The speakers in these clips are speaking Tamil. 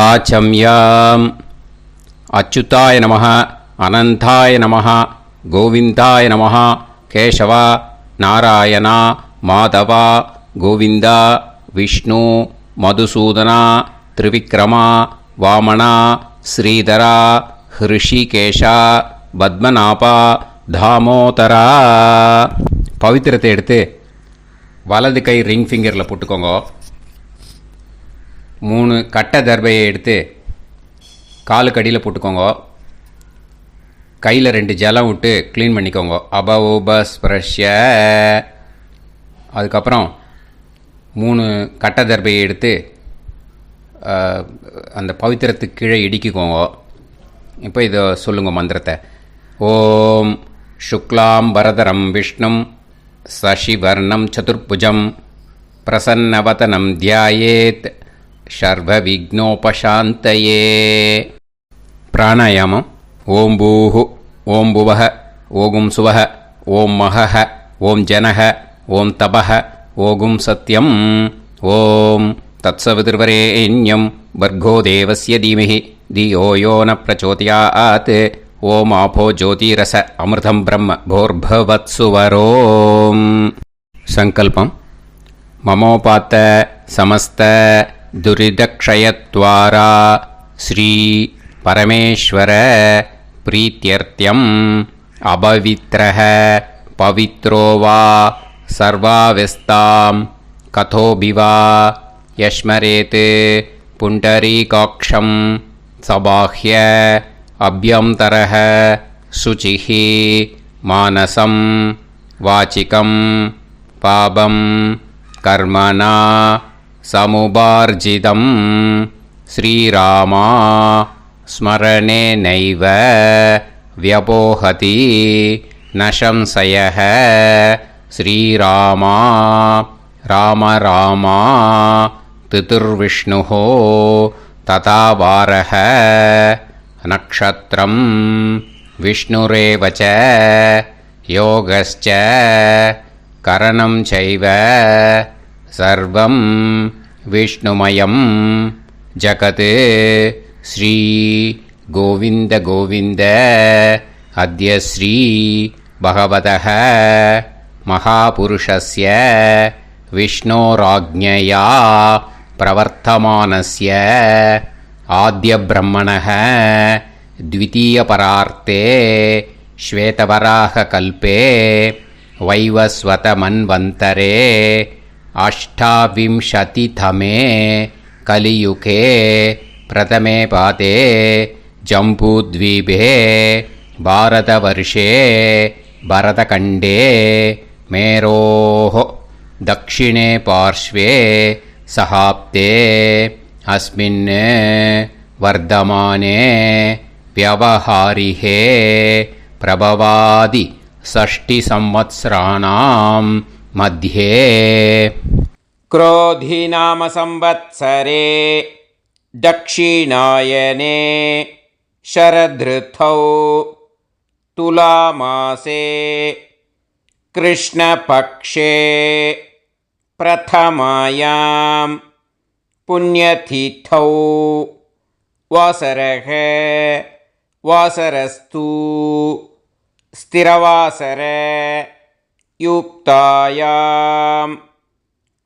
ஆச்சம்யாம். அச்சுதாய நமः, அனந்தாய நமः, கோவிந்தாய நமः, கேசவா, நாராயணா, மாதவா, கோவிந்தா, விஷ்ணு, மதுசூதனா, திரிவிக்ரமா, வாமனா, ஸ்ரீதரா, ஹிருஷிகேஷா, பத்மநாபா, தாமோதரா. பவித்திரத்தை எடுத்து வலது கை ரிங் ஃபிங்கரில் போட்டுக்கோங்க. 3 கட்டை தர்பையை எடுத்து காலுக்கடியில் போட்டுக்கோங்க. கையில் 2 ஜலம் விட்டு க்ளீன் பண்ணிக்கோங்க. அபவோபஸ்பிரஷ்ய. அதுக்கப்புறம் 3 கட்டை தர்பையை எடுத்து அந்த பவித்திரத்துக்கு கீழே இடிக்கிக்கோங்க. இப்போ இதை சொல்லுங்க மந்திரத்தை. ஓம் சுக்லாம் வரதரம் விஷ்ணும் சசிவர்ணம் சதுர்புஜம் பிரசன்னவதனம் தியாயேத் சர்வ விக்னோபசாந்தயே. பிராணாயாமம். ஓம் பூஹு, ஓம் புவஹ, ஓகும் சுவஹ, ஓம் மஹஹ, ஓம் ஜனஹ, ஓம் தபஹ, ஓகும் சத்யம். ஓம் தத்சவிதுர்வரேண்யம் வர்கோ தேவஸ்ய தீமஹி தியோ யோ ந பிரச்சோதயாத். ஓம் ஆபோ ஜோதிரச அமிர்தம் பிரம்ம போர்பவத்சுவரோம். சங்கல்பம். மமோபாத்த சமஸ்த துரிதக்ஷயத்வாரா ஸ்ரீ பரமேஸ்வர பிரீத்யர்த்தியம் அபவித்ரஹ பவித்ரோ வா சர்வாவஸ்தாம் கதோபிவா யஸ்மரேத் புண்டரீகாக்ஷம் சபாஹ்ய அப்யந்தரஹ சுசிஹ மானசம் வாசிகம் பாபம் கர்மணா சமுபார்ஜிதம் ஸ்ரீராமா ஸ்மரணேனைவ வ்யபோஹதி நசம்சயः. ஸ்ரீராமா ராம ராமா திதிர்விஷ்ணுः ததா வாரः நக்ஷத்ரம் விஷ்ணுரேவ ச யோகஸ்ச கரணம் சைவ சர்வம் விஷ்ணுமயம் ஜகத். ஸ்ரீ கோவிந்த கோவிந்த அத்ய ஸ்ரீ பகவதः மகாபுருஷஸ்ய விஷ்ணோராஜ்ஞயா பிரவர்த்தமானஸ்ய ஆத்ய பிரம்மணः த்விதீயபரார்த்தே ஸ்வேதவராக கல்பே வைவஸ்வத மன்வந்தரே அஷ்டாவிம்சதிதமே கலியுகே பிரதமே பாதே ஜம்பூத்வீபே பாரதவர்ஷே பரதகண்டே மேரோः தக்ஷிணே பார்ஷ்வே சஹாப்தே அஸ்மின் வர்தமானே व्यवहारिहे प्रभवादि षष्टि संवत्सराणां मध्ये. क्रोधी नाम संवत्सरे दक्षिणायने शरदृतौ तुलामासे कृष्णपक्षे प्रथमायां पुण्यतिथौ वासरः वासरस्तु स्थिरवासर युक्तायां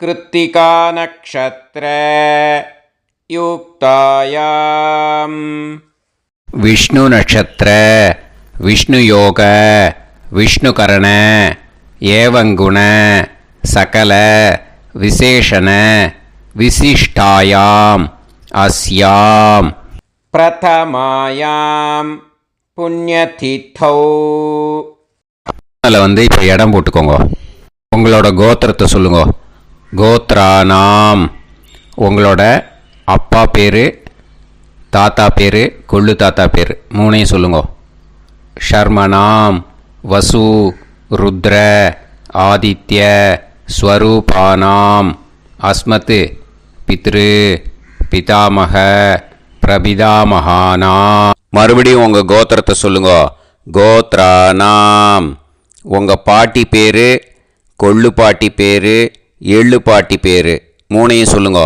कृत्तिका नक्षत्र युक्तायां विष्णु नक्षत्र विष्णु योग विष्णुकरण एवं गुण सकल विशेषण विशिष्टायां अस्यां பிரதமாயாம் புண்ணியதிதௌ. அதில் இப்போ இடம் போட்டுக்கோங்க. உங்களோட கோத்திரத்தை சொல்லுங்க. கோத்ரானாம். உங்களோட அப்பா பேர், தாத்தா பேர், கொள்ளு தாத்தா பேர் 3ஐயும் சொல்லுங்க. ஷர்மனாம் வசு ருத்ர ஆதித்ய ஸ்வரூபானாம் அஸ்மத் பித்ரு பிதாமக பிரபிதாமகானா. மறுபடியும் உங்கள் கோத்திரத்தை சொல்லுங்க. கோத்ரானாம். உங்கள் பாட்டி பேர், கொள்ளு பாட்டி பேர், எள்ளு பாட்டி பேர் 3ஐயும் சொல்லுங்க.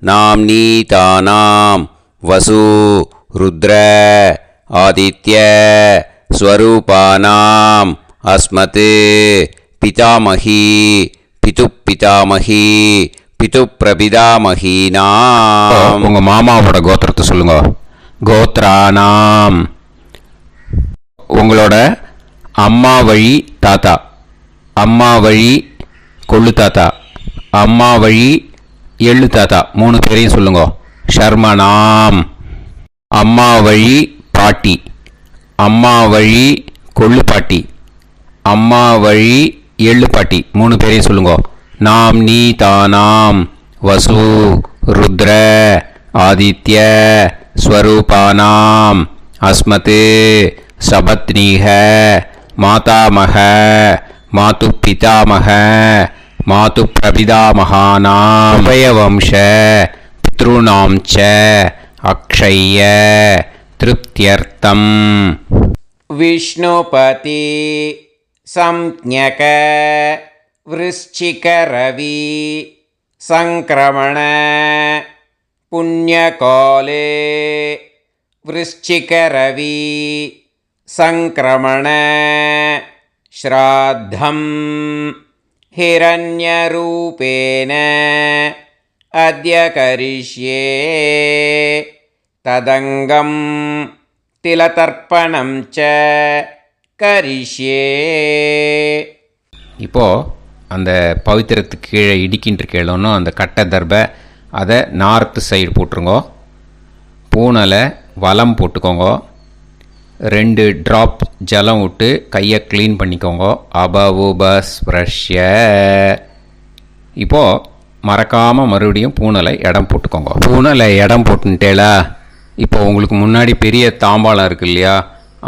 நாம் நீ தானாம். வசு ருத்ர ஆதித்ய ஸ்வரூபானாம் அஸ்மத் பிதாமகி பிதுப்பிதாமகி பிதுப்பிரபிதாமகீனாம். உங்கள் மாமாவோட கோத்திரத்தை சொல்லுங்க. கோத்ரானாம். உங்களோட அம்மா வழி தாத்தா, அம்மா வழி கொள்ளு தாத்தா, அம்மா வழி எள்ளு தாத்தா 3 பேரையும் சொல்லுங்க. ஷர்மனாம். அம்மா வழி பாட்டி, அம்மா வழி கொள்ளு பாட்டி, அம்மா வழி எள்ளு பாட்டி 3 பேரையும் சொல்லுங்க. நாம் நீ தானாம் வசு ருத்ர ஆதித்ய ஸ்வரூபானாம் அஸ்மத் சபத்னீஹ மாதாமக மாது பிதாமக மாது பிரபிதாமகானாம் உபயவம்ச பித்ருணாம் ச அக்ஷய்ய திருப்தியர்த்தம். விஷ்ணுபதி சம்ஞக விருச்சிகரவி சங்கிரமண புண்ணியகாலே விருச்சிகரவி சங்கிரமண ஸ்ராத்தம் ஹிரண்யரூபேன அத்ய கரிஷ்யே ததங்கம் திலதர்ப்பணம் ச கரிஷ்யே. இப்போது அந்த பவித்திரத்துக்கு கீழே இடிக்கின்ற கேளோன்னு அந்த கட்டை தர்பை அதை நார்த்து சைடு போட்டுருங்கோ. பூனலை வலம் போட்டுக்கோங்க. 2 ட்ராப் ஜலம் விட்டு கையை க்ளீன் பண்ணிக்கோங்க. அபவுபஸ்ப்ரஷ்ய. இப்போது மறக்காமல் மறுபடியும் பூனலை இடம் போட்டுக்கோங்க. பூனலை இடம் போட்டுட்டேலா. இப்போ உங்களுக்கு முன்னாடி பெரிய தாம்பாளம் இருக்குது இல்லையா,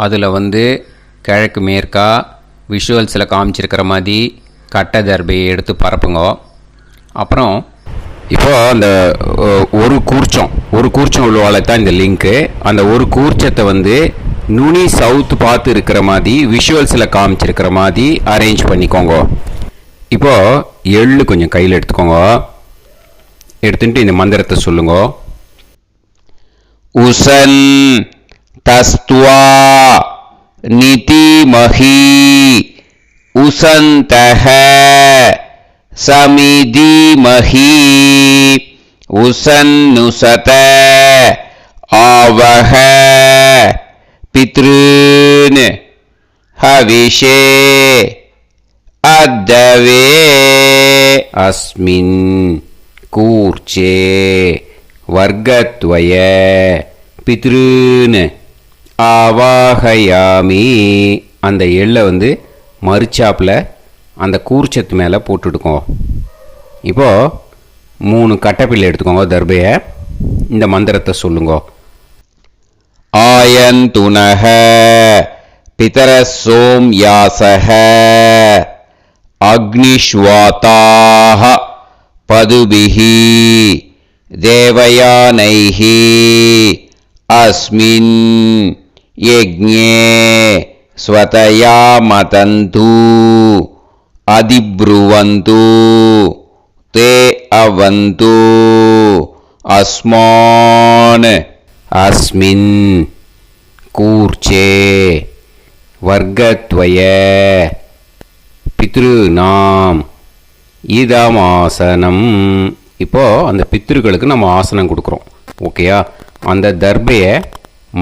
அதில் கிழக்கு மேற்கா விஷுவல்ஸில் காமிச்சிருக்கிற மாதிரி கட்டை தர்பையை எடுத்து பரப்புங்க. அப்புறம் இப்போது அந்த ஒரு கூர்ச்சம் உள்ளவாளை தான் இந்த லிங்க்கு. அந்த ஒரு கூர்ச்சத்தை நுனி சவுத்து பார்த்து இருக்கிற மாதிரி விஷுவல்ஸில் காமிச்சிருக்கிற மாதிரி அரேஞ்ச் பண்ணிக்கோங்க. இப்போது எள்ளு கொஞ்சம் கையில் எடுத்துக்கோங்க. எடுத்துட்டு இந்த மந்திரத்தை சொல்லுங்க. உசன் தஸ்துவா நிதிமஹி உசந்தஹ சமிதிமஹி உசன்னுசத ஆவஹ பித்ருன் ஹவிஷே அத்தவே அஸ்மின் கூர்ச்சே வர்க்கத்வய பித்ருன் ஆவாஹயாமி. அந்த எள்ளை மறுச்சாப்பில் அந்த கூர்ச்சத்து மேலே போட்டுடுக்கோங்க. இப்போது 3 கட்டைப்பிள்ளை எடுத்துக்கோங்க. தர்பையை இந்த மந்திரத்தை சொல்லுங்க. ஆயந்துனஹ பிதர சோம்யாசஹ அக்னிஷ்வாதாஹ பதுபிஹி தேவயானைஹி அஸ்மின் யஜ்ஞே ஸ்வதயா மதந்து அதிப்ருவந்து தே அவது அஸ்மான் அஸ்மின் கூர்ச்சே வர்க்கத்வய பித்ருநாம் இதமாசனம். இப்போது அந்த பித்ருக்களுக்கு நம்ம ஆசனம் கொடுக்குறோம். ஓகேயா? அந்த தர்பையை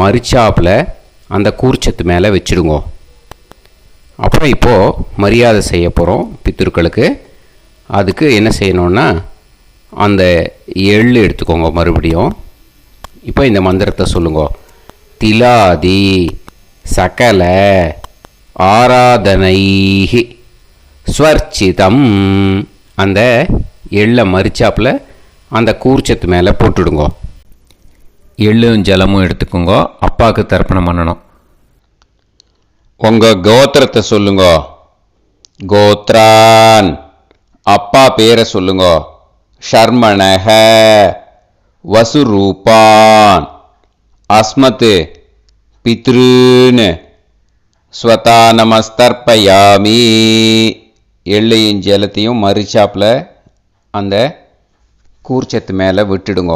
மறுச்சாப்பில் அந்த கூர்ச்சத்து மேலே வச்சுடுங்க. அப்புறம் இப்போது மரியாதை செய்ய போகிறோம் பித்ருக்களுக்கு. அதுக்கு என்ன செய்யணுன்னா அந்த எள்ளு எடுத்துக்கோங்க. மறுபடியும் இப்போ இந்த மந்திரத்தை சொல்லுங்க. திலாதி சகல ஆராதனைஹி ஸ்வர்ச்சிதம். அந்த எள்ளை மரிச்சாப்பில் அந்த கூர்ச்சத்து மேலே போட்டுடுங்க. எள்ளும் ஜலமும் எடுத்துக்கோங்க. அப்பாவுக்கு தர்ப்பணம் பண்ணணும். உங்கள் கோத்திரத்தை சொல்லுங்க. கோத்ரான். அப்பா பேரை சொல்லுங்க. ஷர்மணஹ வசுரூபான் அஸ்மத் பித்ருன் ஸ்வதா நமஸ்தர்ப்பயாமி. எள்ளையும் ஜலத்தையும் மரிச்சாப்பில் அந்த கூர்ச்சத்து மேலே விட்டுடுங்க.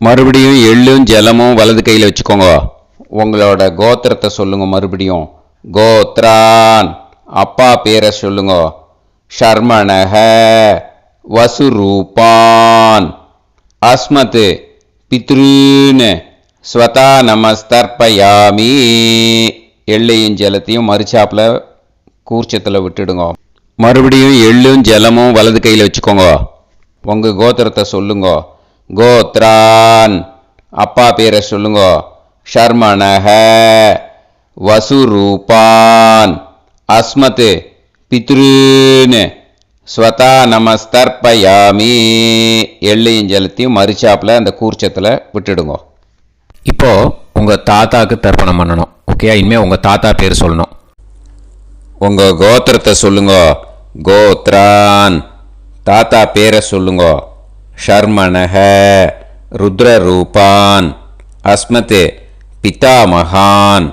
மறுபடியும் எள்ளும் ஜலமும் வலது கையில் வச்சுக்கோங்க. உங்களோட கோத்திரத்தை சொல்லுங்க. மறுபடியும் கோத்ரான், அப்பா பேரை சொல்லுங்க. ஷர்மணஹ, வசுரூபான், அஸ்மத், பித்ருன்னு, ஸ்வதா நமஸ்தர்ப்பயாமி. எள்ளையும் ஜலத்தையும் மறுச்சாப்பில் கூர்ச்சத்தில் விட்டுடுங்க. மறுபடியும் எள்ளும் ஜலமும் வலது கையில் வச்சுக்கோங்க. உங்கள் கோத்திரத்தை சொல்லுங்க. கோத்ரான், அப்பா பேரை சொல்லுங்க. ஷர்மணஹ, வசுரூபான், அஸ்மத், பித்ருன்னு, ஸ்வதா நமஸ்தர்ப்பயாமி. எள்ளையும் ஜலத்தையும் மறுச்சாப்பில் அந்த கூர்ச்சத்தில் விட்டுடுங்க. இப்போது உங்கள் தாத்தாவுக்கு தர்ப்பணம் பண்ணணும். ஓகே, இனிமேல் உங்கள் தாத்தா பேர் சொல்லணும். உங்கள் கோத்திரத்தை சொல்லுங்க. கோத்ரான், தாத்தா பேரை சொல்லுங்க. ஷர்மணஹ, ருத்ரரூபான், அஸ்மத், பிதாமகான்,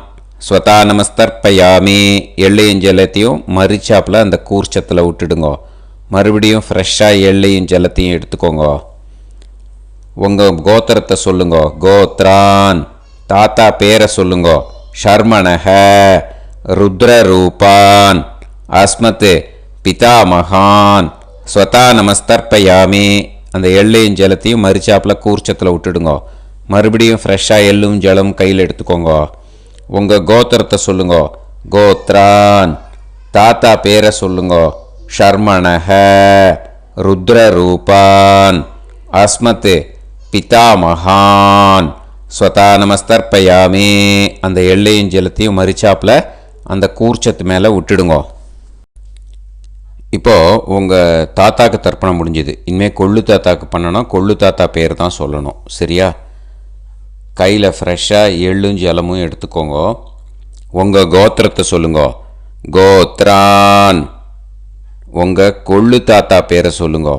ஸ்வதா நமஸ்தர்ப்பயாமி. எள்ளையும் ஜலத்தையும் மறிச்சாப்பில் அந்த கூர்ச்சத்தில் விட்டுடுங்க. மறுபடியும் ஃப்ரெஷ்ஷாக எள்ளையும் ஜலத்தையும் எடுத்துக்கோங்க. உங்கள் கோத்திரத்தை சொல்லுங்க. கோத்ரான், தாத்தா பேரை சொல்லுங்க. ஷர்மணஹ, ருத்ரரூபான், அஸ்மத், பிதாமகான், ஸ்வதா நமஸ்தர்ப்பயாமி. அந்த எள்ளையும் ஜலத்தையும் மறிச்சாப்பில் கூர்ச்சத்தில் விட்டுடுங்க. மறுபடியும் ஃப்ரெஷ்ஷாக எள்ளும் ஜலம் கையில் எடுத்துக்கோங்க. உங்கள் கோத்திரத்தை சொல்லுங்க. கோத்ரான், தாத்தா பேரை சொல்லுங்க. ஷர்மணஹ, ருத்ரரூபான், அஸ்மத், பிதாமகான், ஸ்வதா நமஸ்தர்ப்பயாமி. அந்த எள்ளையும் ஜலத்தையும் மறிச்சாப்பில் அந்த கூர்ச்சத்து மேலே விட்டுடுங்க. இப்போது உங்கள் தாத்தாக்கு தர்ப்பணம் முடிஞ்சுது. இனிமேல் கொள்ளு தாத்தாக்கு பண்ணணும். கொள்ளு தாத்தா பேர் தான் சொல்லணும். சரியா? கையில் ஃப்ரெஷ்ஷாக எள்ளும் ஜலமும் எடுத்துக்கோங்க. உங்கள் கோத்திரத்தை சொல்லுங்க. கோத்ரான், உங்கள் கொள்ளு தாத்தா பேரை சொல்லுங்க.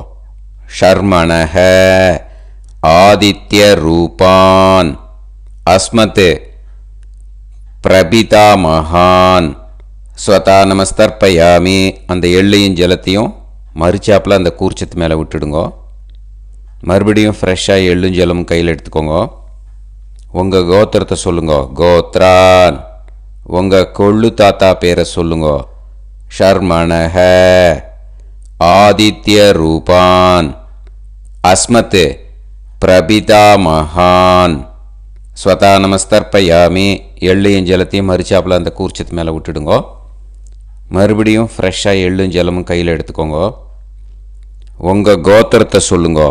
ஷர்மணஹ, ஆதித்ய ரூபான், அஸ்மத், பிரபிதாமகான், ஸ்வதா நமஸ்தர்ப்பயாமி. அந்த எள்ளையும் ஜலத்தையும் மறிச்சாப்பில் அந்த கூர்ச்சத்து மேலே விட்டுடுங்க. மறுபடியும் ஃப்ரெஷ்ஷாக எள்ளும் ஜலமும் கையில் எடுத்துக்கோங்க. உங்கள் கோத்திரத்தை சொல்லுங்க. கோத்ரான், உங்கள் கொள்ளு தாத்தா பேரை சொல்லுங்க. ஷர்மணஹ, ஆதித்ய ரூபான், அஸ்மத், பிரபிதாமகான், ஸ்வதா நமஸ்தர்ப்பயாமி. எள்ளையும் ஜலத்தையும் மறிச்சாப்பில் அந்த கூர்ச்சத்து மேலே விட்டுடுங்க. மறுபடியும் ஃப்ரெஷ்ஷாக எள்ளும் ஜலமும் கையில் எடுத்துக்கோங்க. உங்கள் கோத்திரத்தை சொல்லுங்க.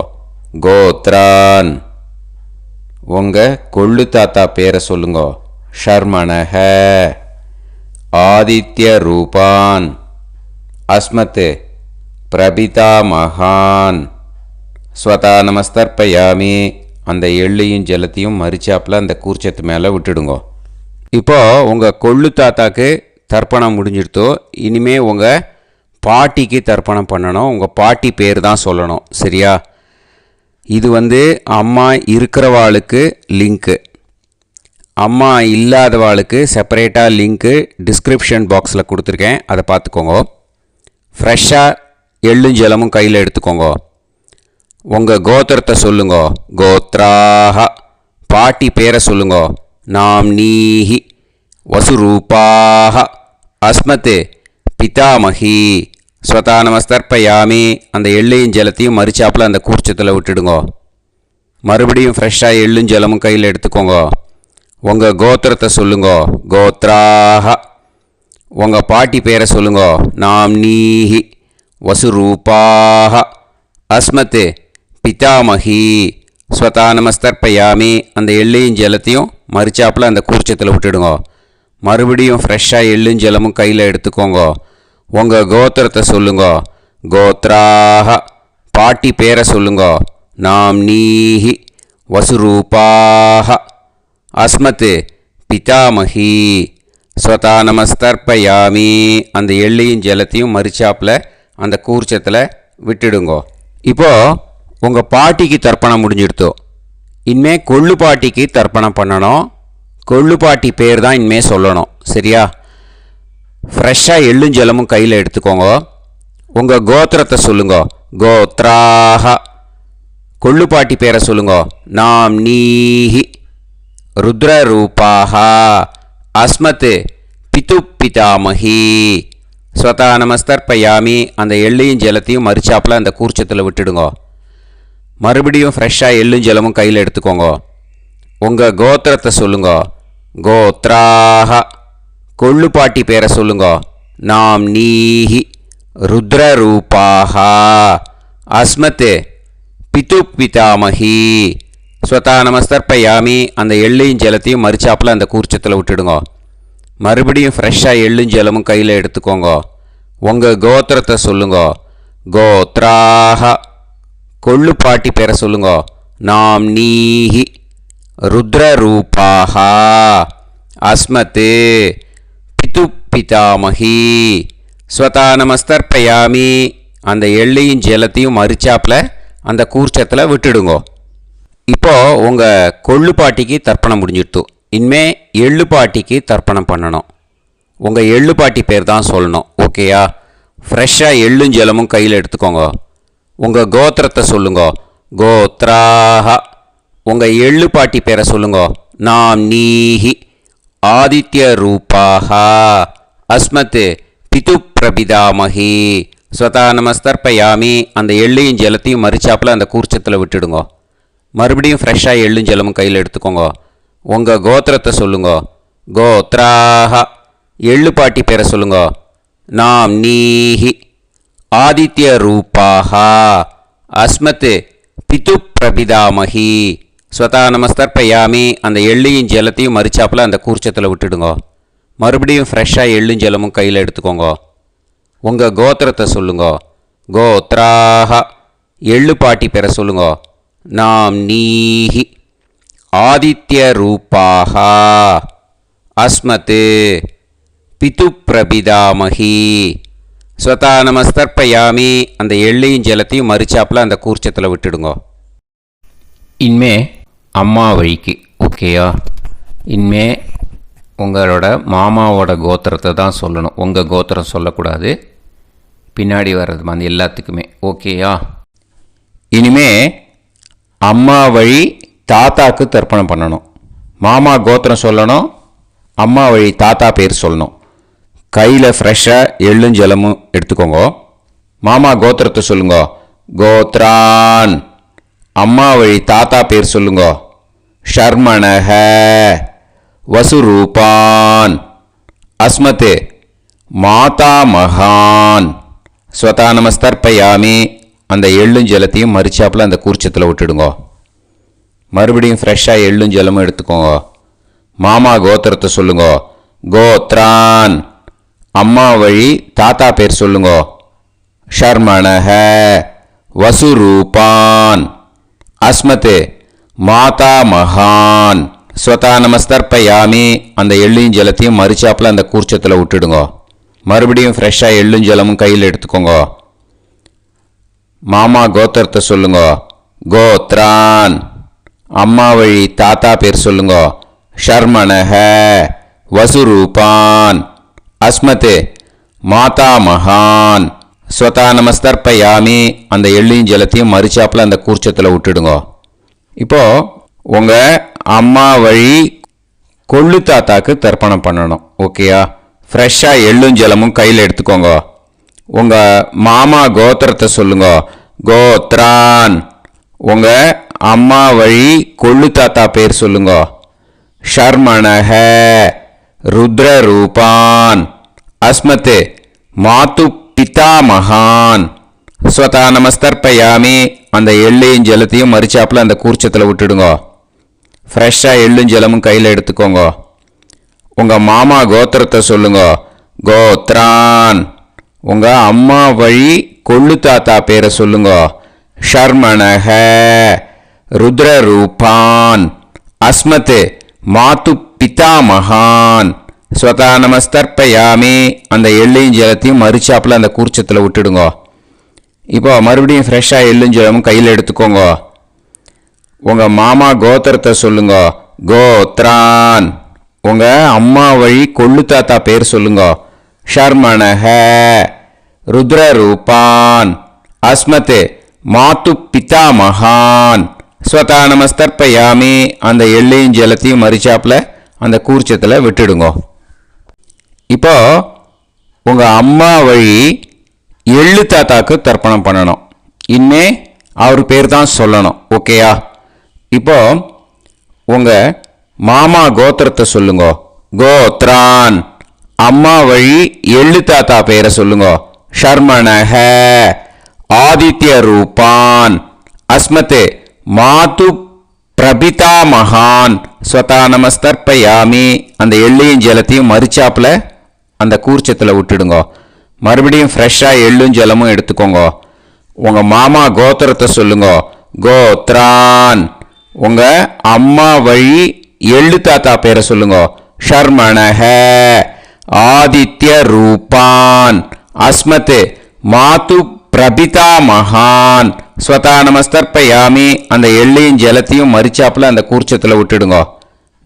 கோத்ரான், உங்கள் கொள்ளு தாத்தா பேரை சொல்லுங்க. ஷர்மணஹ, ஆதித்ய ரூபான், அஸ்மத், பிரபிதாமகான், ஸ்வதா நமஸ்தர்ப்பயாமி. அந்த எள்ளையும் ஜலத்தையும் மறிச்சாப்பில் அந்த கூர்ச்சத்து மேலே விட்டுடுங்க. இப்போது உங்கள் கொள்ளு தாத்தாக்கு தர்ப்பணம் முடிஞ்சிடுத்தோ. இனிமேல் உங்கள் பாட்டிக்கு தர்ப்பணம் பண்ணணும். உங்கள் பாட்டி பேர் தான் சொல்லணும். சரியா? இது அம்மா இருக்கிறவாளுக்கு லிங்க்கு, அம்மா இல்லாதவாளுக்கு செப்பரேட்டாக லிங்க்கு டிஸ்கிரிப்ஷன் பாக்ஸில் கொடுத்துருக்கேன். அதை பார்த்துக்கோங்க. ஃப்ரெஷ்ஷாக எள்ளும் ஜலமும் கையில் எடுத்துக்கோங்க. உங்கள் கோத்திரத்தை சொல்லுங்க. கோத்ராஹ, பாட்டி பேரை சொல்லுங்க. நாம்னீஹி, வசுரூபாஹ, அஸ்மத், பிதாமகி, ஸ்வதா நமஸ்தர்ப்பயாமி. அந்த எள்ளையும் ஜலத்தையும் மறிச்சாப்பில் அந்த கூர்ச்சத்தில் விட்டுடுங்க. மறுபடியும் ஃப்ரெஷ்ஷாக எள்ளும் ஜலமும் கையில் எடுத்துக்கோங்க. உங்கள் கோத்திரத்தை சொல்லுங்க. கோத்ராஹ, உங்கள் பாட்டி பேரை சொல்லுங்க. நாம்னீஹி, வசுரூபாஹ, அஸ்மத், பிதாமகி, ஸ்வதா நமஸ்தர்ப்பயாமி. அந்த எள்ளையும் ஜலத்தையும் மறிச்சாப்பில் அந்த கூர்ச்சத்தில் விட்டுடுங்க. மறுபடியும் ஃப்ரெஷ்ஷாக எள்ளும் ஜலமும் கையில் எடுத்துக்கோங்க. உங்கள் கோத்திரத்தை சொல்லுங்க. கோத்ராஹ, பாட்டி பேரை சொல்லுங்க. நாம்னீஹி, வசுரூபாஹ, அஸ்மத், பிதாமகி, ஸ்வதா நமஸ்தர்ப்பயாமி. அந்த எள்ளையும் ஜலத்தையும் மறிச்சாப்பில் அந்த கூர்ச்சத்தில் விட்டுடுங்க. இப்போது உங்கள் பாட்டிக்கு தர்ப்பணம் முடிஞ்சிடுத்தோ. இனிமேல் கொள்ளு பாட்டிக்கு தர்ப்பணம் பண்ணணும். கொள்ளு பாட்டி பேர் தான் இனிமேல் சொல்லணும். சரியா? ஃப்ரெஷ்ஷாக எள்ளும் ஜலமும் கையில் எடுத்துக்கோங்க. உங்கள் கோத்திரத்தை சொல்லுங்க. கோத்ராஹ, கொள்ளுப்பாட்டி பேரை சொல்லுங்க. நாம் நீஹி ருத்ரரூபாக அஸ்மத் பிது பிதாமகி ஸ்வதா நமஸ்தர்ப்பயாமி. அந்த எள்ளையும் ஜலத்தையும் மறிச்சாப்பில் அந்த கூர்ச்சத்தில் விட்டுடுங்க. மறுபடியும் ஃப்ரெஷ்ஷாக எள்ளும் ஜலமும் கையில் எடுத்துக்கோங்க. உங்கள் கோத்திரத்தை சொல்லுங்க. கோத்ராக கொள்ளுப்பாட்டி பேரை சொல்லுங்க. நாம் நீஹி ருத்ரரூபாக அஸ்மத் பிது பிதாமகி ஸ்வதா நமஸ்தர்ப்பயாமி. அந்த எள்ளையும் ஜலத்தையும் மறிச்சாப்பில் அந்த கூர்ச்சத்தில் விட்டுடுங்க. மறுபடியும் ஃப்ரெஷ்ஷாக எள்ளும் ஜலமும் கையில் எடுத்துக்கோங்க. உங்கள் கோத்திரத்தை சொல்லுங்க. கோத்ராக கொள்ளுப்பாட்டி பேரை சொல்லுங்க. நாம் நீஹி ருத்ரரூபாக அஸ்மத் பிது பிதாமகி ஸ்வதா நமஸ்தர்ப்பயாமி. அந்த எள்ளையும் ஜலத்தையும் மறிச்சாப்பில் அந்த கூர்ச்சத்தில் விட்டுடுங்க. இப்போது உங்கள் கொள்ளுப்பாட்டிக்கு தர்ப்பணம் முடிஞ்சிடுத்து. இனிமே எள்ளுப்பாட்டிக்கு தர்ப்பணம் பண்ணணும். உங்கள் எள்ளுப்பாட்டி பேர் தான் சொல்லணும். ஓகேயா? ஃப்ரெஷ்ஷாக எள்ளும் ஜலமும் கையில் எடுத்துக்கோங்க. உங்கள் கோத்திரத்தை சொல்லுங்க. கோத்ராக உங்கள் எள்ளுப்பாட்டி பேரை சொல்லுங்க. நாம் நீஹி ஆதித்ய ரூபாக அஸ்மத் பிது பிரபிதாமகி ஸ்வதா நமஸ்தர்ப்பயாமி. அந்த எள்ளையும் ஜலத்தையும் மறிச்சாப்பில் அந்த கூர்ச்சத்தில் விட்டுடுங்க. மறுபடியும் ஃப்ரெஷ்ஷாக எள்ளும் ஜலமும் கையில் எடுத்துக்கோங்க. உங்கள் கோத்திரத்தை சொல்லுங்க. கோத்ராக எள்ளுப்பாட்டி பேரை சொல்லுங்க. நாம் நீஹி ஆதித்ய ரூபாக அஸ்மத் பிது பிரபிதாமகி ஸ்வதா நமஸ்தர்ப்பயாமி. அந்த எள்ளையும் ஜலத்தையும் மறிச்சாப்பில் அந்த கூர்ச்சத்தில் விட்டுடுங்க. மறுபடியும் ஃப்ரெஷ்ஷாக எள்ளும் ஜலமும் கையில் எடுத்துக்கோங்க. உங்கள் கோத்திரத்தை சொல்லுங்க. கோத்ராக எள்ளுப்பாட்டி பேரை சொல்லுங்க. நாம் நீஹி ஆதித்ய ரூபாக அஸ்மத் பிது பிரபிதாமகி ஸ்வதா நமஸ்தர்ப்பயாமி. அந்த எள்ளையும் ஜலத்தையும் மறிச்சாப்பில் அந்த கூர்ச்சத்தில் விட்டுடுங்க. இனிமே அம்மா வழிக்கு. ஓகேயா? இனிமே உங்களோட மாமாவோட கோத்திரத்தை தான் சொல்லணும். உங்கள் கோத்திரம் சொல்லக்கூடாது. பின்னாடி வர்றது மாதிரி எல்லாத்துக்குமே. ஓகேயா? இனிமே அம்மா வழி தாத்தாக்கு தர்ப்பணம் பண்ணணும். மாமா கோத்திரம் சொல்லணும். அம்மா வழி தாத்தா பேர் சொல்லணும். கையில் ஃப்ரெஷ்ஷாக எள்ளும் ஜலமும் எடுத்துக்கோங்க. மாமா கோத்திரத்தை சொல்லுங்க. கோத்ரான். அம்மா வழி தாத்தா பேர் சொல்லுங்க. ஷர்மணஹ வசுரூபான் அஸ்மத் மாதா மகான் ஸ்வதா நமஸ்தர்ப்பயாமி. அந்த எள்ளும் ஜலத்தையும் மறிச்சாப்பில் அந்த கூர்ச்சத்தில் விட்டுடுங்க. மறுபடியும் ஃப்ரெஷ்ஷாக எள்ளும் ஜலமும் எடுத்துக்கோங்க. மாமா கோத்திரத்தை சொல்லுங்க. கோத்ரான். அம்மா வழி தாத்தா பேர் சொல்லுங்க. ஷர்மணஹ வசுரூபான் அஸ்மத் மாதா மகான் ஸ்வதா நமஸ்தர்ப்பயாமி. அந்த எள்ளையும் ஜலத்தையும் மறிச்சாப்பில் அந்த கூர்ச்சத்தில் விட்டுடுங்க. மறுபடியும் ஃப்ரெஷ்ஷாக எள்ளும் ஜலமும் கையில் எடுத்துக்கோங்க. மாமா கோத்திரத்தை சொல்லுங்க. கோத்ரான். அம்மா வழி தாத்தா பேர் சொல்லுங்க. ஷர்மணஹ வசுரூபான் அஸ்மத் மாதா மகான் ஸ்வதா நமஸ்தர்ப்பயாமி. அந்த எள்ளையும் ஜலத்தையும் மறிச்சாப்பில் அந்த கூர்ச்சத்தில் விட்டுடுங்க. இப்போது உங்கள் அம்மா வழி கொள்ளு தாத்தாக்கு தர்ப்பணம் பண்ணணும். ஓகேயா? ஃப்ரெஷ்ஷாக எள்ளும் ஜலமும் கையில் எடுத்துக்கோங்க. உங்கள் மாமா கோத்திரத்தை சொல்லுங்க. கோத்ரான். உங்கள் அம்மா வழி கொள்ளு தாத்தா பேர் சொல்லுங்க. ஷர்மணஹ ருத்ரரூபான் அஸ்மத் மாது பிதாமகான் ஸ்வதா நமஸ்தர்ப்பயாமி. அந்த எள்ளையும் ஜலத்தையும் மறிச்சாப்பில் அந்த கூர்ச்சத்தில் விட்டுடுங்க. ஃப்ரெஷ்ஷாக எள்ளும் ஜலமும் கையில் எடுத்துக்கோங்க. உங்கள் மாமா கோத்திரத்தை சொல்லுங்க. கோத்ரான். உங்கள் அம்மா வழி கொள்ளு தாத்தா பேரை சொல்லுங்க. ஷர்மணஹ ருத்ரரூபான் அஸ்மத் மாது பிதாமகான் ஸ்வதா நமஸ்தர்ப்பயாமி. அந்த எள்ளையும் ஜலத்தையும் மறிச்சாப்பில் அந்த கூர்ச்சத்தில் விட்டுடுங்க. இப்போ மறுபடியும் ஃப்ரெஷ்ஷாக எள்ளும் ஜலமும் கையில் எடுத்துக்கோங்க. உங்கள் மாமா கோத்திரத்தை சொல்லுங்க. கோத்ரான். உங்கள் அம்மா வழி கொள்ளு தாத்தா பேர் சொல்லுங்க. ஷர்மணஹ ருத்ரரூபான் அஸ்மத் மாத்து பிதாமகான் ஸ்வதா நமஸ்தர்ப்பயாமி அந்த எள்ளையும் ஜலத்தையும் மறிச்சாப்புல அந்த கூர்ச்சத்தில் விட்டுடுங்க. இப்போ உங்கள் அம்மா வழி எள்ளு தாத்தாக்கு தர்ப்பணம் பண்ணணும். இனிமே அவர் பேர் தான் சொல்லணும். ஓகேயா? இப்போ உங்கள் மாமா கோத்திரத்தை சொல்லுங்க. கோத்ரான். அம்மா வழி எள்ளு தாத்தா பேரை சொல்லுங்க. ஷர்மணஹ ஆதித்ய ரூபான் அஸ்மதே மாது பிரபிதா மகான் ஸ்வதா நமஸ்தர்ப்பயாமி அந்த எள்ளையும் ஜலத்தையும் மறிச்சாப்புல அந்த கூர்ச்சத்தில் விட்டுடுங்க. மறுபடியும் ஃப்ரெஷ்ஷாக எள்ளும் ஜலமும் எடுத்துக்கோங்க. உங்கள் மாமா கோத்திரத்தை சொல்லுங்க. கோத்ரான். உங்கள் அம்மா வழி எள்ளு தாத்தா பேரை சொல்லுங்க. ஷர்மணஹ ஆதித்ய ரூபான் அஸ்மத் மாது பிரபிதா மகான் ஸ்வதா நமஸ்தர்ப்பயாமி அந்த எள்ளையும் ஜலத்தையும் மறிச்சாப்புல அந்த கூர்ச்சத்தில் விட்டுடுங்க.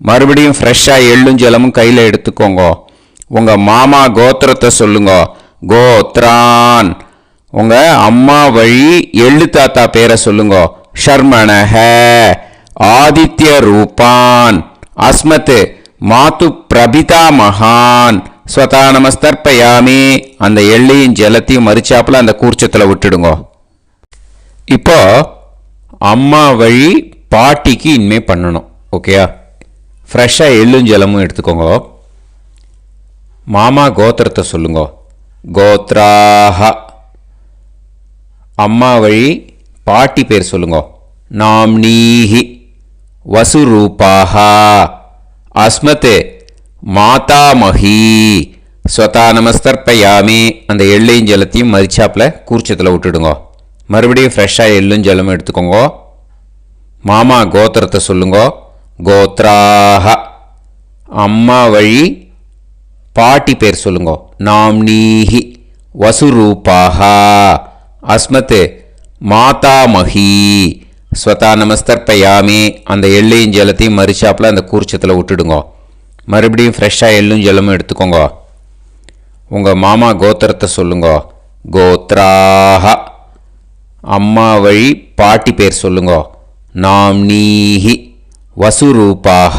மறுபடியும் ஃப்ரெஷ்ஷாக எள்ளும் ஜலமும் கையில் எடுத்துக்கோங்க. உங்கள் மாமா கோத்திரத்தை சொல்லுங்க. கோத்ரான். உங்கள் அம்மா வழி எள்ளு தாத்தா பேரை சொல்லுங்க. ஷர்மணஹ ஆதித்ய ரூபான் அஸ்மத் மாது பிரபிதா மகான் ஸ்வதா நமஸ்தர்ப்பயாமி அந்த எள்ளையும் ஜலத்தையும் மறிச்சாப்புல அந்த கூர்ச்சத்தில் விட்டுடுங்க. இப்போ அம்மா வழி பாட்டிக்கு இனிமே பண்ணணும். ஓகேயா? ஃப்ரெஷ்ஷாக எள்ளும் ஜலமும் எடுத்துக்கோங்க. மாமா கோத்திரத்தை சொல்லுங்க. கோத்ராஹ. அம்மா வழி பாட்டி பேர் சொல்லுங்க. நாம்னீஹி வசுரூபாஹ அஸ்மத் மாதாமஹி ஸ்வதா நமஸ்தர்ப்பயாமி அந்த எள்ளையும் ஜலத்தையும் மறிச்சாப்புல கூர்ச்சத்தில் விட்டுடுங்க. மறுபடியும் ஃப்ரெஷ்ஷாக எள்ளும் ஜலமும் எடுத்துக்கோங்க. மாமா கோத்திரத்தை சொல்லுங்க. கோத்ராஹ. அம்மா வழி பாட்டி பேர் சொல்லுங்க. நாம்னீஹி வசுரூபாஹ அஸ்மத் மாதாமஹி ஸ்வதா நமஸ்தர்ப்பயாமி அந்த எள்ளையும் ஜலத்தையும் மறிச்சாப்புல அந்த கூர்ச்சத்தில் விட்டுடுங்க. மறுபடியும் ஃப்ரெஷ்ஷாக எள்ளும் ஜலமும் எடுத்துக்கோங்க. உங்கள் மாமா கோத்திரத்தை சொல்லுங்க. கோத்ராஹ. அம்மா வழி பாட்டி பேர் சொல்லுங்க. நாம்னீஹி வசுரூபாஹ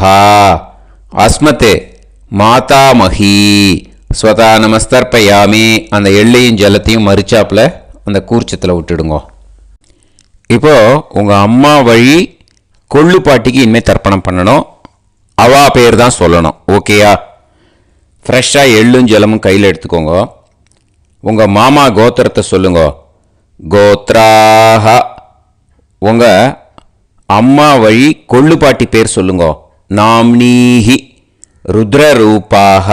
அஸ்மத் மாதாமஹி ஸ்வதா நமஸ்தர்ப்பயாமி அந்த எள்ளையும் ஜலத்தையும் மறிச்சாப்புல அந்த கூர்ச்சத்தில் விட்டுடுங்க. இப்போ உங்கள் அம்மா வழி கொள்ளு பாட்டிக்கு இனிமேல் தர்ப்பணம் பண்ணணும். அவா பேர் தான் சொல்லணும். ஓகேயா? ஃப்ரெஷ்ஷாக எள்ளும் ஜலமும் கையில் எடுத்துக்கோங்க. உங்கள் மாமா கோத்திரத்தை சொல்லுங்க. கோத்ராஹ. உங்கள் அம்மா வழி கொள்ளு பாட்டி பேர் சொல்லுங்க. நாம்னீஹி ருத்ரரூபாஹ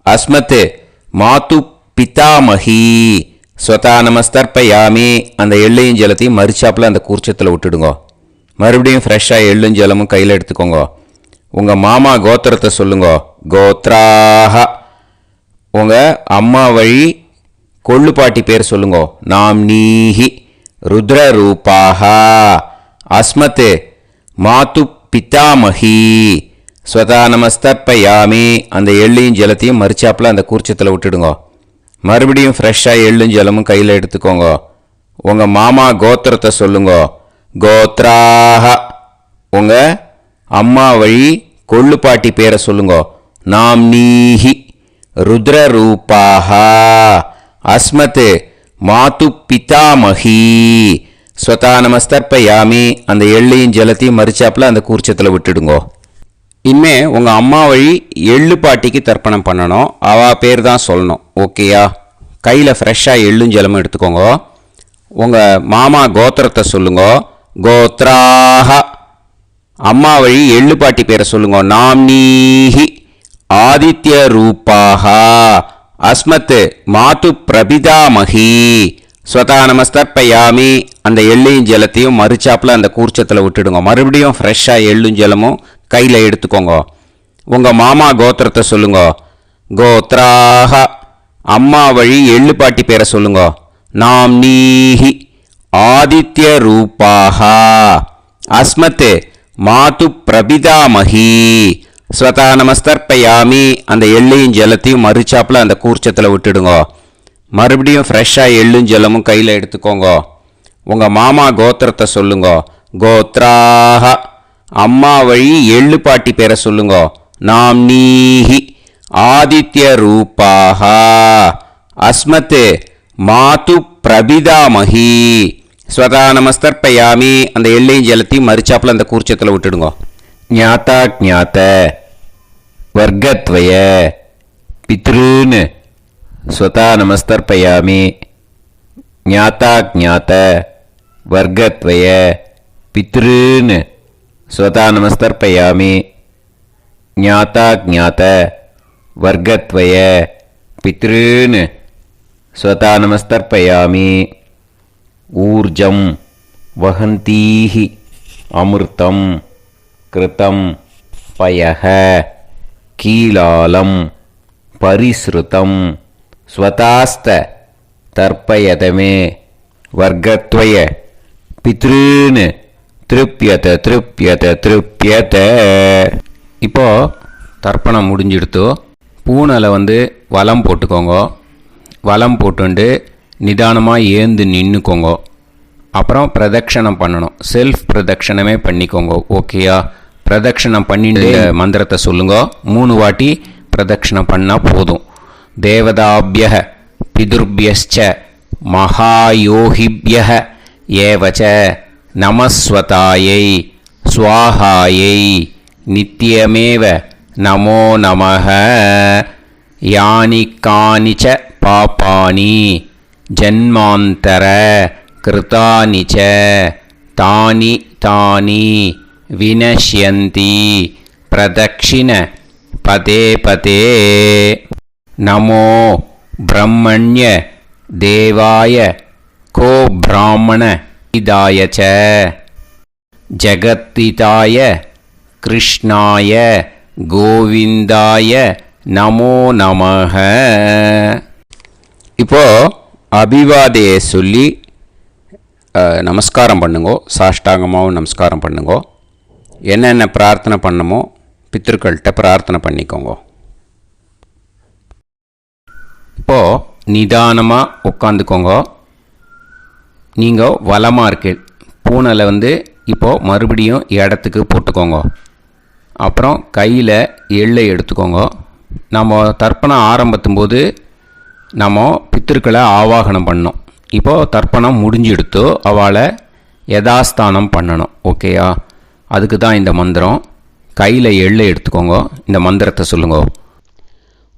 அஸ்மத் மாது பிதாமஹி ஸ்வதா நமஸ்தர்ப்பயாமி அந்த எள்ளையும் ஜலத்தையும் மறிச்சாப்புல அந்த கூர்ச்சத்தில் விட்டுடுங்க. மறுபடியும் ஃப்ரெஷ்ஷாக எள்ளும் ஜலமும் கையில் எடுத்துக்கோங்க. உங்கள் மாமா கோத்திரத்தை சொல்லுங்க. கோத்ராஹ. உங்கள் அம்மா வழி கொள்ளு பாட்டி பேர் சொல்லுங்க. நாம்னீஹி ருத்ரரூபாஹ அஸ்மத் மாது பிதாமஹி ஸ்வதா நமஸ்தர்ப்பயாமி அந்த எள்ளையும் ஜலத்தையும் மறிச்சாப்புல அந்த கூர்ச்சத்தில் விட்டுடுங்க. மறுபடியும் ஃப்ரெஷ்ஷாக எள்ளும் ஜலமும் கையில் எடுத்துக்கோங்க. உங்கள் மாமா கோத்திரத்தை சொல்லுங்க. கோத்ராஹ. உங்கள் அம்மா வழி கொள்ளு பாட்டி பேரை சொல்லுங்க. நாம்னீஹி ருத்ரரூபாஹ அஸ்மத் மாது பிதாமஹி ஸ்வதா நமஸ்தர்ப்பயாமி அந்த எள்ளையும் ஜலத்தையும் மறிச்சாப்புல அந்த கூர்ச்சத்தில் விட்டுடுங்க. இனிமே உங்கள் அம்மா வழி எள்ளு பாட்டிக்கு தர்ப்பணம் பண்ணணும். அவா பேர் தான் சொல்லணும். ஓகேயா? கையில் ஃப்ரெஷ்ஷாக எள்ளும் ஜலமும் எடுத்துக்கோங்க. உங்கள் மாமா கோத்திரத்தை சொல்லுங்க. கோத்ராஹ. அம்மா வழி எள்ளு பாட்டி பேரை சொல்லுங்க. நாம்னீஹி ஆதித்ய ரூபாஹ அஸ்மத் மாது பிரபிதாமஹி ஸ்வதா நமஸ்தர்ப்பயாமி அந்த எள்ளையும் ஜலத்தையும் மறிச்சாப்புல அந்த கூர்ச்சத்தில் விட்டுடுங்க. மறுபடியும் ஃப்ரெஷ்ஷாக எள்ளும் ஜலமும் கையில் எடுத்துக்கோங்க. உங்கள் மாமா கோத்திரத்தை சொல்லுங்க. கோத்ராஹ. அம்மா வழி எள்ளு பாட்டி பேரை சொல்லுங்க. நாம்னீஹி ஆதித்ய ரூபாஹ அஸ்மத் மாது பிரபிதாமஹி ஸ்வதா நமஸ்தர்ப்பயாமி அந்த எள்ளையும் ஜலத்தையும் மறிச்சாப்புல அந்த கூர்ச்சத்தில் விட்டுடுங்க. மறுபடியும் ஃப்ரெஷ்ஷாக எள்ளும் ஜலமும் கையில் எடுத்துக்கோங்க. உங்கள் மாமா கோத்திரத்தை சொல்லுங்கோ. கோத்ராஹ. அம்மா வழி எள்ளு பாட்டி பேரை சொல்லுங்கோ. நாம்னீஹி ஆதித்ய ரூபாக. அஸ்மத் மாது பிரபிதாமஹி. ஸ்வதா நமஸ்தர்ப்பயாமி. அந்த எள்ளையும் ஜலத்தையும் மறிச்சாப்பில் அந்த கூர்ச்சத்தில் விட்டுடுங்கோ. ஞாத்தா ஜாத்த வர்க்கத்வய பித்ருன் ஸ்வதா நமஸ்தர்ப்பயாமி. ஞாத்தா ஜாத்த வர்க்கத்வய பித்ருன் ஸ்வதா நமஸ்தர்ப்பயாமி. ஞாத்தா ஜாத்த வர்க்கத்வய பித்ருன் ஸ்வதா நமஸ்தர்ப்பயாமி. ஊர்ஜம் வஹந்தீஹி அமிர்தம் கிருதம் பயஹ கீலாலம் பரிஸ்ருதம் ஸ்வதாஸ்த தர்ப்பயதமே வர்க்கத்வய பித்ருன் திருப்யத திருப்யத திருப்யத. இப்போ தர்ப்பணம் முடிஞ்சிடுத்தோ. பூனலை வலம் போட்டுக்கோங்க. வலம் போட்டுண்டு நிதானமாக ஏந்து நின்றுக்கோங்க. அப்புறம் பிரதட்சணம் பண்ணணும். செல்ஃப் பிரதட்சணமே பண்ணிக்கோங்க. ஓகேயா? பிரதட்சணம் பண்ணிட்டு மந்திரத்தை சொல்லுங்க. 3 வாட்டி பிரதட்சணம் பண்ணால் போதும். தேவதாபிய பிதுர்பியச்ச மகாயோகிபிய ஏவச்ச நமஸ்வதாயை ஸ்வாஹாயை நித்தியமேவ நமோ நமஹ. யானி கானிச்ச பாபானி ஜன்மாந்தர கிருதானி ச தானி தானி வினஷ்யந்தி பிரதக்ஷிண பதே பதே. நமோ பிரம்மண்ய தேவாய கோ பிராமண இதாய ச ஜகத்திதாய கிருஷ்ணாய கோவிந்தாய நமோ நமஹ. இப்போ அபிவாதையை சொல்லி நமஸ்காரம் பண்ணுங்கோ. சாஷ்டாங்கமாகவும் நமஸ்காரம் பண்ணுங்கோ. என்னென்ன பிரார்த்தனை பண்ணமோ பித்திருக்கள்கிட்ட பிரார்த்தனை பண்ணிக்கோங்க. இப்போது நிதானமாக உட்காந்துக்கோங்க. நீங்கள் வலமாக இருக்கு பூனலை இப்போது மறுபடியும் இடத்துக்கு போட்டுக்கோங்க. அப்புறம் கையில் எள்ளை எடுத்துக்கோங்க. நம்ம தர்ப்பணம் ஆரம்பித்தும் போது நம்ம பித்திருக்களை ஆவாகனம் பண்ணோம். இப்போது தர்ப்பணம் முடிஞ்செடுத்தோ அவளை யதாஸ்தானம் பண்ணணும். ஓகேயா? அதுக்கு தான் இந்த மந்திரம். கையில் எள்ளை எடுத்துக்கோங்க. இந்த மந்திரத்தை சொல்லுங்க.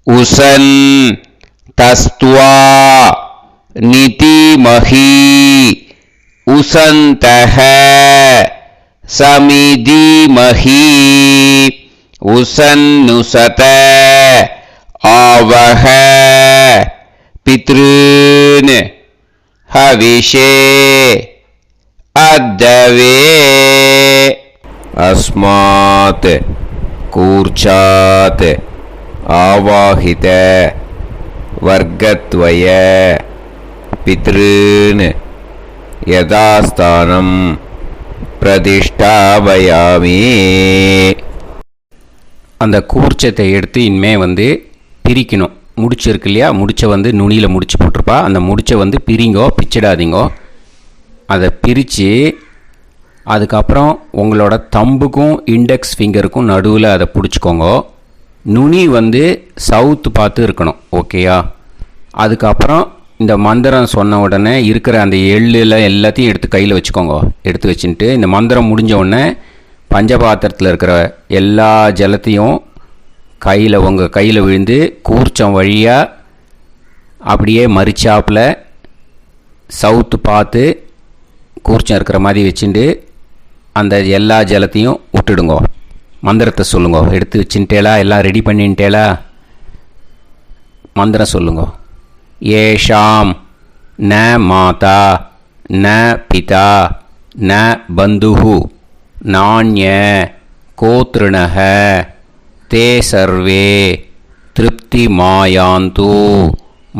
உசன் தஸ்துவா நிதிமஹி உசந்தஹ சமிதிமஹி உசன்னுசத ஆவஹ பித்ருன் ஹவிஷே அத்தவே. அஸ்மாத் கூர்ச்சாத் ஆவாஹித வர்க்கத்வய பித்ருன் யதாஸ்தானம் பிரதிஷ்டாபயாமி. அந்த கூர்ச்சத்தை எடுத்து இனிமே பிரிக்கணும். முடிச்சு இருக்கு இல்லையா? முடிச்சை நுனியில் முடிச்சு போட்டிருப்பா. அந்த முடிச்சை பிரிங்கோ, பிச்சிடாதீங்கோ. அதை பிரித்து அதுக்கப்புறம் உங்களோட தம்புக்கும் இண்டெக்ஸ் ஃபிங்கருக்கும் நடுவில் அதை பிடிச்சிக்கோங்க. நுனி சவுத்து பார்த்து இருக்கணும். ஓகேயா? அதுக்கப்புறம் இந்த மந்திரம் சொன்ன உடனே இருக்கிற அந்த எள்ளில் எல்லாத்தையும் எடுத்து கையில் வச்சுக்கோங்க. எடுத்து வச்சுட்டு இந்த மந்திரம் முடிஞ்ச உடனே பஞ்சபாத்திரத்தில் இருக்கிற எல்லா ஜலத்தையும் உங்கள் கையில் விழுந்து கூர்ச்சம் வழியாக அப்படியே மறிச்சாப்பில் சவுத்து பார்த்து கூர்ச்சம் இருக்கிற மாதிரி வச்சுட்டு அந்த எல்லா ஜலத்தையும் விட்டுடுங்கோ. மந்திரத்தை சொல்லுங்க. எடுத்து வச்சுட்டேலா? எல்லாம் ரெடி பண்ணிட்டேலா? மந்திரம் சொல்லுங்க. ஏஷாம் ந மாதா ந பிதா ந பந்துஹு நாண்ய கோத்ருணஹ தே சர்வே திருப்தி மாயாந்து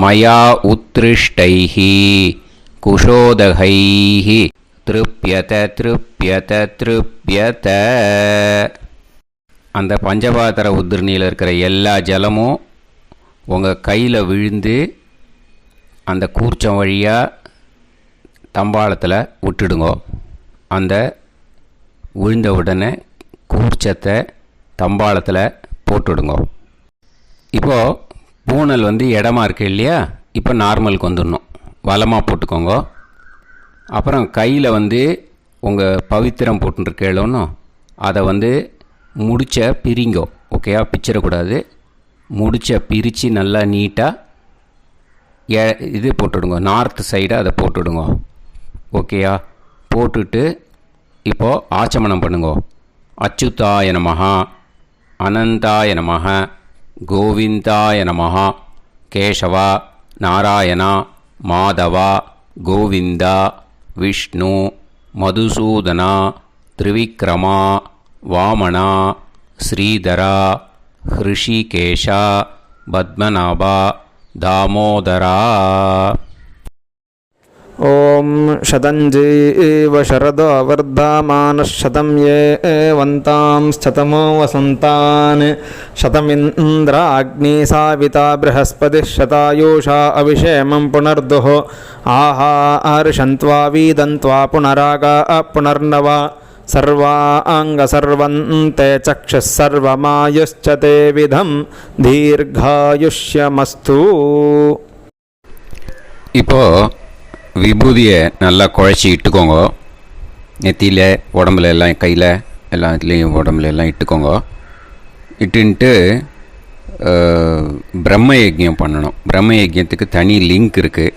மயா உத்ருஷ்டைஹி குஷோதகைஹி திருப்யத திருப்யத திருப்யத. அந்த பஞ்சபாத்திர உதிர்ணியில் இருக்கிற எல்லா ஜலமும் உங்கள் கையில் விழுந்து அந்த கூர்ச்சம் வழியாக தம்பாளத்தில் விட்டுடுங்கோ. அந்த விழுந்த உடனே கூர்ச்சத்தை தம்பாளத்தில் போட்டுடுங்கோ. இப்போது பூனல் இடமா இருக்கு இல்லையா, இப்போ நார்மலுக்கு வந்துடணும். வலமாக போட்டுக்கோங்க. அப்புறம் கையில் உங்கள் பவித்திரம் போட்டுருக்கேளோன்னு அதை முடிச்ச பிரிங்கோ. ஓகேயா, பிச்சிடக்கூடாது. முடிச்ச பிரித்து நல்லா நீட்டாக இது போட்டுடுங்க, நார்த் சைடை அதை போட்டுடுங்க. ஓகேயா, போட்டுட்டு இப்போது ஆச்சமனம் பண்ணுங்க. அச்சுதாய நமஹ, அனந்தாய நமஹ, கோவிந்தாய நமஹ, கேசவா, நாராயணா, மாதவா, கோவிந்தா, விஷ்ணு, மதுசூதனா, திரிவிக்ரமா, வாமனா, ஸ்ரீதரா, ஹிருஷிகேஷா, பத்மநாபா, தாமோதரா. ॐ शतञ्जीव शरदो वर्धमानः शतं ये वन्तां शतमो वसन्तान् शतमिन्द्राग्नी साविता बृहस्पतिः शतायुषा अभिषेमं पुनर्दुः आहार्षन्त्वा वीदन्त्वा पुनरागा पुनर्नव सर्वाङ्गसर्वन्ते चक्षुः सर्वमायुश्च ते विधं दीर्घायुष्यमस्तु. இப்போது விபூதியை நல்லா குழச்சி இட்டுக்கோங்க. நெத்தியில், உடம்புல எல்லாம், கையில் எல்லாத்துலேயும் உடம்புல எல்லாம் இட்டுக்கோங்க. இட்டுன்ட்டு பிரம்ம யஜ்யம் பண்ணணும். பிரம்ம யஜ்யத்துக்கு தனி லிங்க் இருக்குது.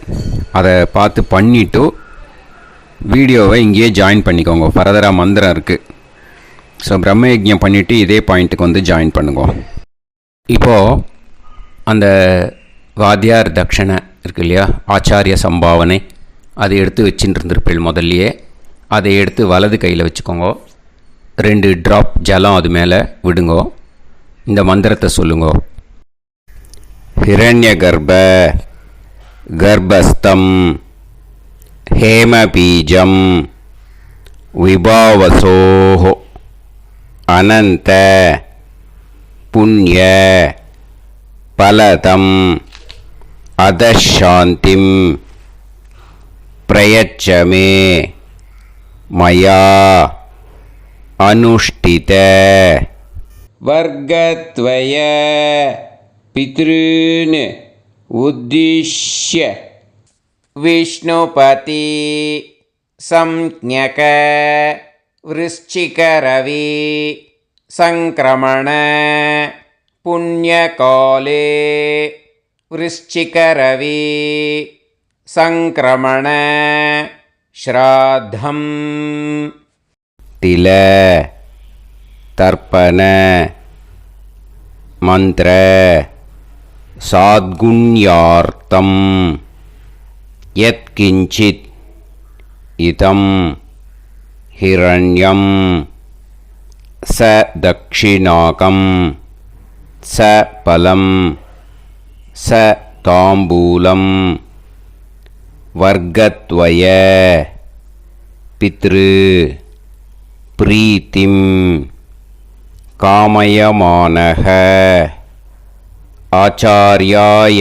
அதை பார்த்து பண்ணிவிட்டு வீடியோவை இங்கேயே ஜாயின் பண்ணிக்கோங்க. ஃபர்தராக மந்திரம் இருக்குது. ஸோ பிரம்ம யஜ்யம் பண்ணிவிட்டு இதே பாயிண்ட்டுக்கு ஜாயின் பண்ணுங்க. இப்போது அந்த வாத்தியார் தட்சணை இருக்கு இல்லையா, ஆச்சாரிய சம்பாவனை, அதை எடுத்து வச்சுட்டு இருந்திருப்பேள் முதல்லையே. அதை எடுத்து வலது கையில் வச்சுக்கோங்க. 2 ட்ராப் ஜலம் அது மேலே விடுங்கோ. இந்த மந்திரத்தை சொல்லுங்கோ. ஹிரண்ய கர்ப்ப கர்ப்பஸ்தம் ஹேமபீஜம் விபாவசோஹோ அனந்த புண்ணிய பலதம் அதசாந்திம் பிரயச்சமே மயா அனுஷ்டித वर्गत्वय पितॄन् उद्दिश्य विष्णुपति संज्ञक वृश्चिकरवि संक्रमण पुण्यकाले वृश्चिकरवि संक्रमण श्राद्धं तिल तर्पण मंत्र साद्गुण्यार्थं यत्किंचित् इदं हिरण्यं स दक्षिणाकं स फलं स ताम्बूलं वर्गत्वय पितृ प्रीतिं कामयमानः आचार्याय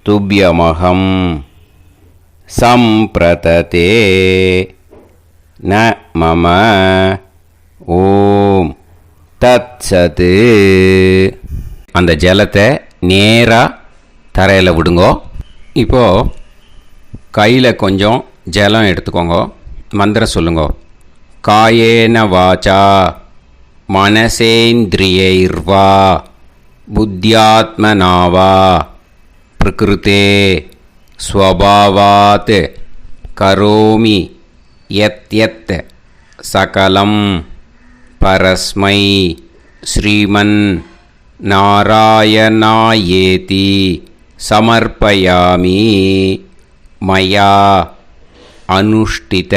तुभ्यमहं सम्प्रतते न मम ஓம் தத்சது. அந்த ஜலத்தை நேராக தரையில் விடுங்கோ. இப்போது கையில் கொஞ்சம் ஜலம் எடுத்துக்கோங்க. மந்திரம் சொல்லுங்கோ. காயேன வாச்சா மனசேந்திரியைர்வா புத்தியாத்மனாவா பிரகிருதே ஸ்வபாவாத் கரோமி யத் யத் சகலம் பரஸ்மை ஸ்ரீமன் நாராயணாயேதி சமர்ப்பயாமி மயா அனுஷ்டித.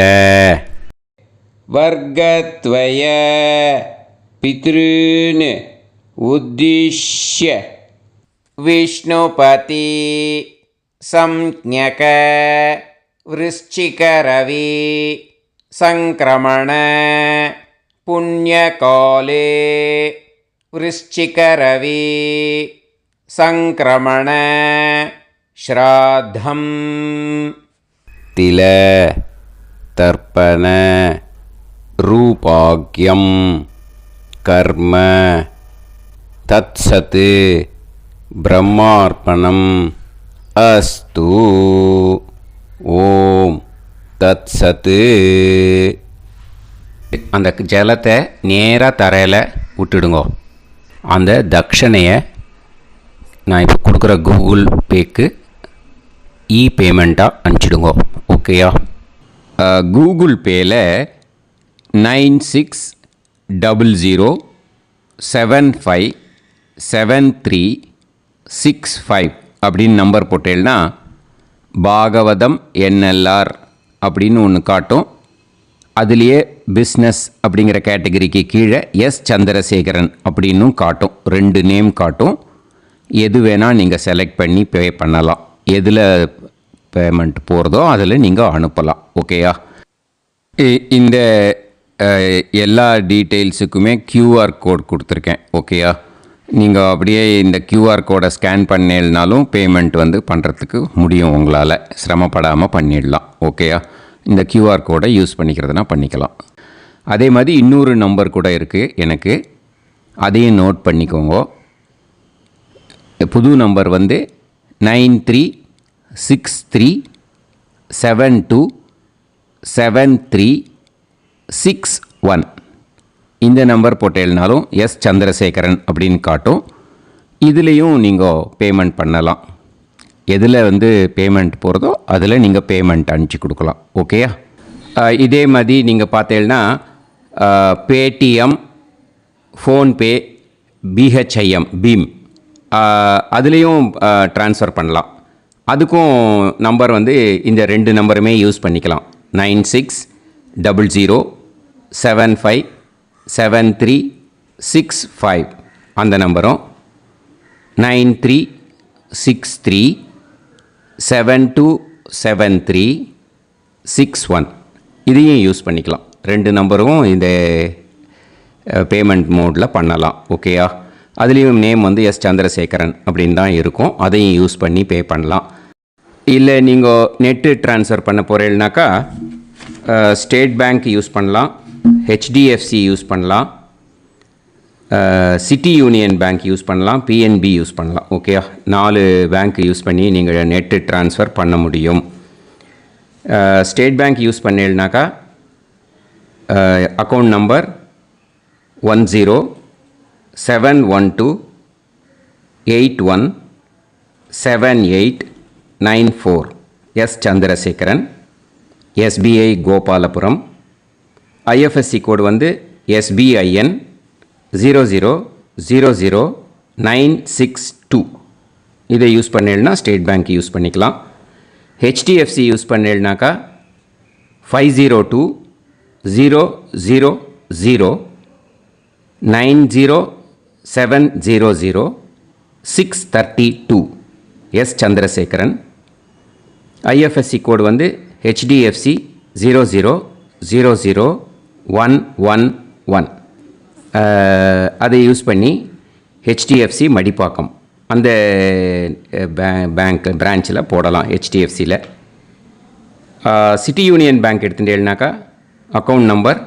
वर्गत्वय पितॄन् उद्दिश्य विष्णुपति संज्ञक वृश्चिकरवि संक्रमण पुण्यकाले वृश्चिकरवि संक्रमण श्राद्धं தில தர்ப்பண ரூபாக்யம் கர்ம தத்சத் பிரம்மார்ப்பணம் அஸ்து. ஓம் தத்சத். அந்த ஜலத்தை நேராக தரையில் விட்டுடுங்கோ. அந்த தட்சணையை நான் இப்போ கொடுக்குற கூகுள் பேக்கு பேமெண்ட்டாக அனுப்பிச்சிடுங்கோ. ஓகேயா? கூகுள் பேயில் 9600757365 அப்படின்னு நம்பர் போட்டேன்னா பாகவதம் என்எல்ஆர் அப்படின்னு ஒன்று காட்டும். அதுலேயே பிஸ்னஸ் அப்படிங்கிற கேட்டகரிக்கு கீழே எஸ் சந்திரசேகரன் அப்படின்னும் காட்டும். 2 நேம் காட்டும். எது வேணால் நீங்கள் செலக்ட் பண்ணி பே பண்ணலாம். எதில் பேமெண்ட் போகிறதோ அதில் நீங்கள் அனுப்பலாம். ஓகேயா? இந்த எல்லா டீட்டெயில்ஸுக்குமே QR கோட் கொடுத்துருக்கேன். ஓகேயா? நீங்கள் அப்படியே இந்த QR கோடை ஸ்கேன் பண்ணேனாலும் பேமெண்ட் பண்ணுறதுக்கு முடியும். உங்களால் சிரமப்படாமல் பண்ணிடலாம். ஓகேயா? இந்த QR கோடை யூஸ் பண்ணிக்கிறதுனா பண்ணிக்கலாம். அதே மாதிரி இன்னொரு நம்பர் கூட இருக்குது எனக்கு. அதையும் நோட் பண்ணிக்கோங்க. புது நம்பர் 9363727361. இந்த நம்பர் போட்டேனாலும் எஸ் சந்திரசேகரன் அப்படின்னு காட்டும். இதுலேயும் நீங்கள் பேமெண்ட் பண்ணலாம். எதில் பேமெண்ட் போகிறதோ அதில் நீங்கள் பேமெண்ட் அனுப்பிச்சி கொடுக்கலாம். ஓகேயா? இதே மாதிரி நீங்கள் பார்த்தீங்கன்னா பேடிஎம், ஃபோன்பே, பிஹெச்ஐஎம், பீம் அதுலேயும் ட்ரான்ஸ்ஃபர் பண்ணலாம். அதுக்கும் நம்பர் இந்த 2 நம்பருமே யூஸ் பண்ணிக்கலாம். 9600757365 அந்த நம்பரும் 9363727361 இதையும் யூஸ் பண்ணிக்கலாம். 2 நம்பரும் இந்த பேமெண்ட் மோடில் பண்ணலாம். ஓகேயா? அதுலேயும் நேம் எஸ் சந்திரசேகரன் அப்படின்னு தான் இருக்கும். அதையும் யூஸ் பண்ணி பே பண்ணலாம். இல்லை நீங்கள் நெட்டு ட்ரான்ஸ்ஃபர் பண்ண போகிறீங்கனாக்கா ஸ்டேட் பேங்க் யூஸ் பண்ணலாம், ஹெச்டிஎஃப்சி யூஸ் பண்ணலாம், சிட்டி யூனியன் பேங்க் யூஸ் பண்ணலாம், பிஎன்பி யூஸ் பண்ணலாம். ஓகேயா? 4 பேங்க் யூஸ் பண்ணி நீங்கள் நெட்டு ட்ரான்ஸ்ஃபர் பண்ண முடியும். ஸ்டேட் பேங்க் யூஸ் பண்ணீங்கனாக்கா account number 10712817894 S Chandrasekaran, SBI Gopalapuram. IFSC code SBIN 0000962. இதை யூஸ் பண்ணீங்கன்னா ஸ்டேட் பேங்க் யூஸ் பண்ணிக்கலாம். ஹெச்டிஎஃப்சி யூஸ் பண்ணீங்கனாக்கா 5020090700 S Chandrasekaran. IFSC code HDFC 0000111. அதை யூஸ் பண்ணி HDFC மடிப்பாக்கம் அந்த பேங்க் பிரான்ச்சில் போடலாம். HDFCயில் சிட்டி யூனியன் பேங்க் எடுத்துட்டேன்னாக்கா account number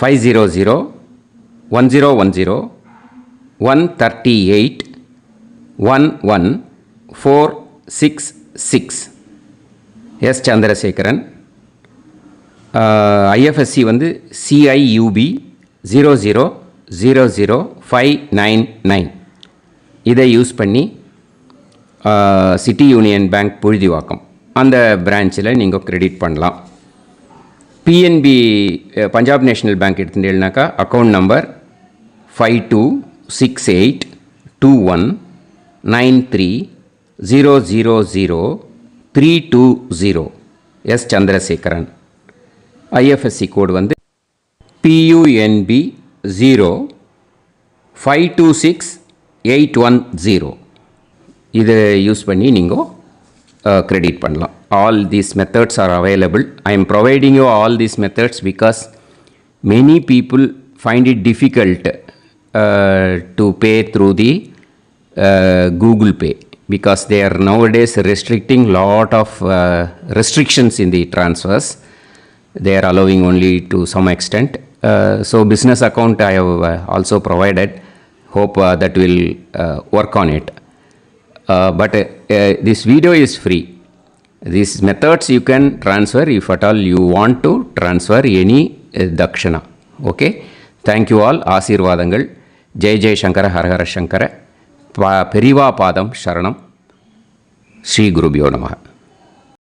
5001010381146 S Chandrasekaran. IFSC CIUB 0000599. இதை யூஸ் பண்ணி சிட்டி யூனியன் பேங்க் புழுதிவாக்கம் அந்த பிரான்ச்சில் நீங்கள் கிரெடிட் பண்ணலாம். பிஎன்பி பஞ்சாப் நேஷ்னல் பேங்க் எடுத்துட்டேன்னாக்கா account number 52682193000320 S Chandrasekaran. IFSC code PUNB 0526810. இதை யூஸ் பண்ணி நீங்கள் கிரெடிட் பண்ணலாம். All these methods are available. I am providing you all these methods because many people find it difficult to pay through the Google Pay. because they are nowadays restricting lot of restrictions in the transfers. They are allowing only to some extent. So business account I have also provided. Hope that will work on it. But this video is free. These methods you can transfer if at all you want to transfer any dakshana. Okay. Thank you all. Aasirvadangal. Jai Jai Shankara Har Har Shankara. Periva Padam Sharanam. Sri Gurubhyo Namaha.